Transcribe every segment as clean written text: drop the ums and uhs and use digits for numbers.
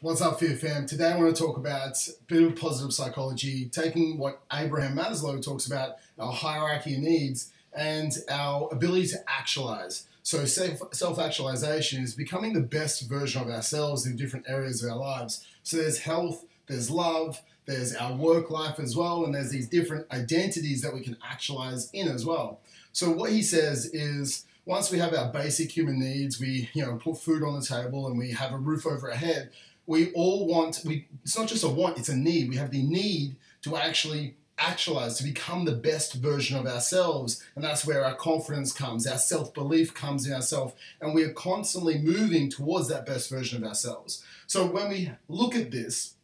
What's up, Fear Fam? Today I want to talk about a bit of positive psychology, taking what Abraham Maslow talks about, our hierarchy of needs, and our ability to actualize. So self-actualization is becoming the best version of ourselves in different areas of our lives. So there's health, there's love, there's our work life as well, and there's these different identities that we can actualize in as well. So what he says is, once we have our basic human needs, we put food on the table and we have a roof over our head, we all want, it's not just a want, it's a need. We have the need to actually actualize, to become the best version of ourselves. And that's where our confidence comes, our self-belief comes in ourselves, and we are constantly moving towards that best version of ourselves. So when we look at this,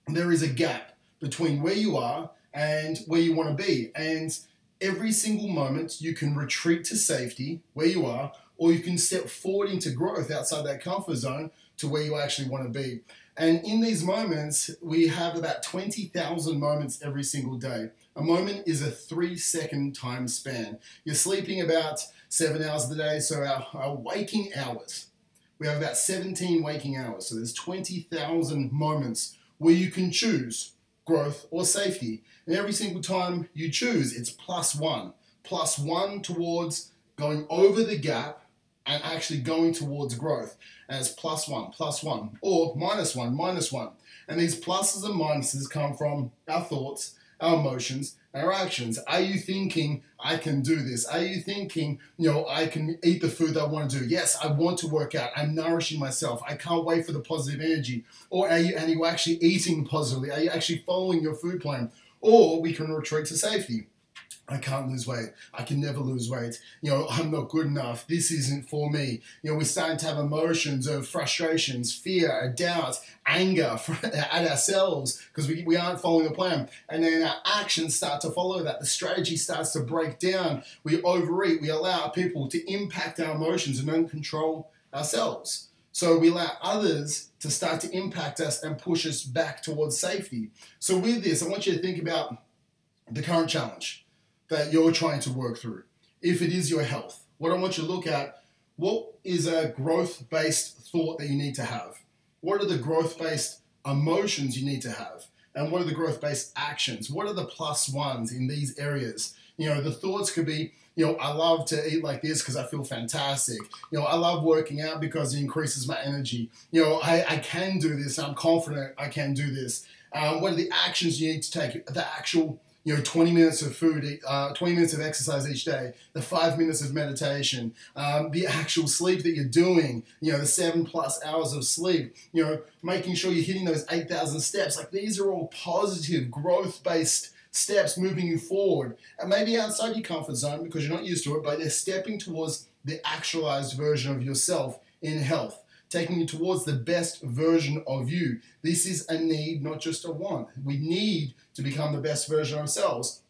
there is a gap between where you are and where you want to be. And every single moment you can retreat to safety where you are, or you can step forward into growth outside that comfort zone to where you actually want to be. And in these moments, we have about 20,000 moments every single day. A moment is a 3-second time span. You're sleeping about 7 hours of the day, so our waking hours, we have about 17 waking hours. So there's 20,000 moments where you can choose growth or safety. And every single time you choose, it's +1. +1 towards going over the gap and actually going towards growth as +1, or -1. And these pluses and minuses come from our thoughts, our emotions, our actions. Are you thinking, I can do this? Are you thinking, I can eat the food that I want to do? Yes, I want to work out. I'm nourishing myself. I can't wait for the positive energy. Or are you actually eating positively? Are you actually following your food plan? Or we can retreat to safety. I can't lose weight. I can never lose weight. I'm not good enough. This isn't for me. We're starting to have emotions of frustrations, fear, doubt, anger at ourselves because we aren't following the plan. And then our actions start to follow that. The strategy starts to break down. We overeat. We allow people to impact our emotions and don't control ourselves. So we allow others to start to impact us and push us back towards safety. So with this, I want you to think about the current challenge that you're trying to work through. If it is your health, what I want you to look at, what is a growth-based thought that you need to have? What are the growth-based emotions you need to have? And what are the growth-based actions? What are the +1s in these areas? The thoughts could be, I love to eat like this because I feel fantastic. I love working out because it increases my energy. I can do this. I'm confident I can do this. What are the actions you need to take? The actual 20 minutes of food, 20 minutes of exercise each day, the 5 minutes of meditation, the actual sleep that you're doing, the 7+ hours of sleep, making sure you're hitting those 8,000 steps. Like, these are all positive, growth-based steps moving you forward. And maybe outside your comfort zone because you're not used to it, but they're stepping towards the actualized version of yourself in health, taking you towards the best version of you. This is a need, not just a want. We need to become the best version of ourselves.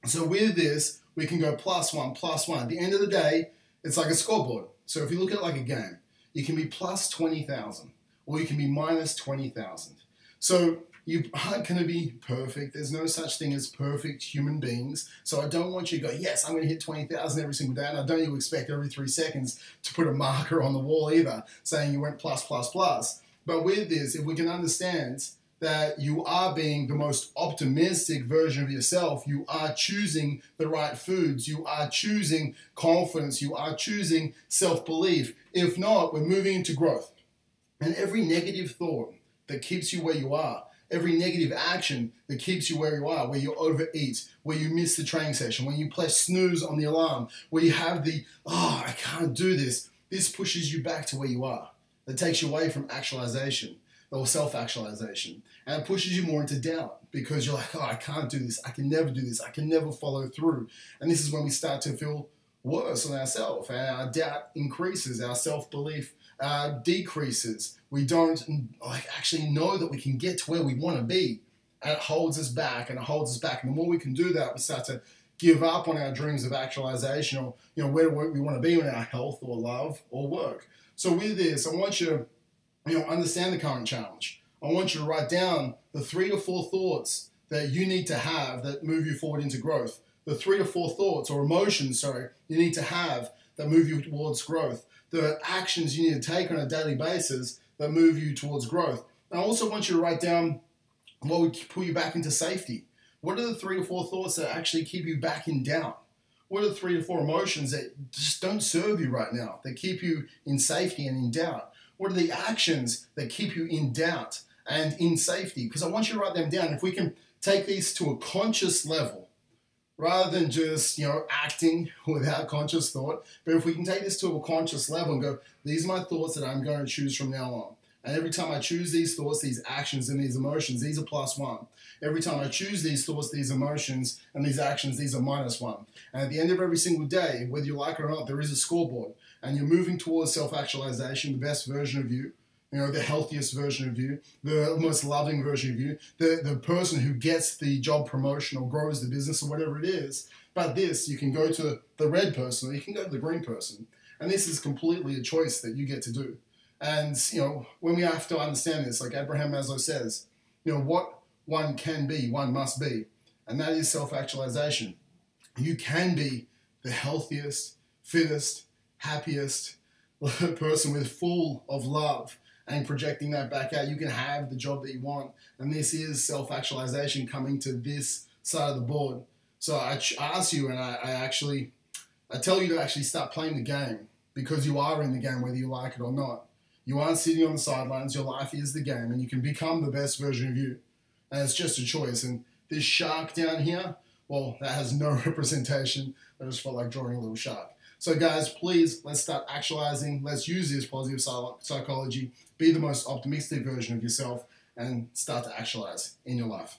So with this, we can go +1. At the end of the day, it's like a scoreboard. So if you look at it like a game, you can be +20,000 or you can be -20,000. So you aren't going to be perfect. There's no such thing as perfect human beings. So I don't want you to go, yes, I'm going to hit 20,000 every single day. And I don't even expect every 3 seconds to put a marker on the wall either, saying you went +. But with this, if we can understand that you are being the most optimistic version of yourself, you are choosing the right foods, you are choosing confidence, you are choosing self-belief. If not, we're moving into growth. And every negative thought that keeps you where you are, every negative action that keeps you where you are, where you overeat, where you miss the training session, when you press snooze on the alarm, where you have the, I can't do this, this pushes you back to where you are. That takes you away from actualization or self-actualization. And it pushes you more into doubt because you're like, I can't do this, I can never do this, I can never follow through. And this is when we start to feel worse on ourselves, and our doubt increases, our self-belief decreases. We don't actually know that we can get to where we want to be, and it holds us back and it holds us back. And the more we can do that, we start to give up on our dreams of actualization, or where we want to be in our health or love or work. So with this, I want you to understand the current challenge. I want you to write down the 3 to 4 thoughts that you need to have that move you forward into growth. The 3 to 4 thoughts or emotions, you need to have that move you towards growth. The actions you need to take on a daily basis that move you towards growth. And I also want you to write down what would pull you back into safety. What are the 3 to 4 thoughts that actually keep you back in doubt? What are the 3 to 4 emotions that just don't serve you right now, that keep you in safety and in doubt? What are the actions that keep you in doubt and in safety? Because I want you to write them down. If we can take these to a conscious level, rather than just, acting without conscious thought, but if we can take this to a conscious level and go, these are my thoughts that I'm going to choose from now on. And every time I choose these thoughts, these actions, and these emotions, these are +1. Every time I choose these thoughts, these emotions, and these actions, these are -1. And at the end of every single day, whether you like it or not, there is a scoreboard. And you're moving towards self-actualization, the best version of you, the healthiest version of you, the most loving version of you, the person who gets the job promotion or grows the business or whatever it is. But this, you can go to the red person or you can go to the green person. And this is completely a choice that you get to do. And, when we have to understand this, like Abraham Maslow says, what one can be, one must be. And that is self-actualization. You can be the healthiest, fittest, happiest person with full of love and projecting that back out. You can have the job that you want. And this is self-actualization coming to this side of the board. So I ask you, and I tell you to actually start playing the game, because you are in the game whether you like it or not. You aren't sitting on the sidelines. Your life is the game, and you can become the best version of you. And it's just a choice. And this shark down here, well, that has no representation. I just felt like drawing a little shark. So guys, please, let's start actualizing. Let's use this positive psychology. Be the most optimistic version of yourself and start to actualize in your life.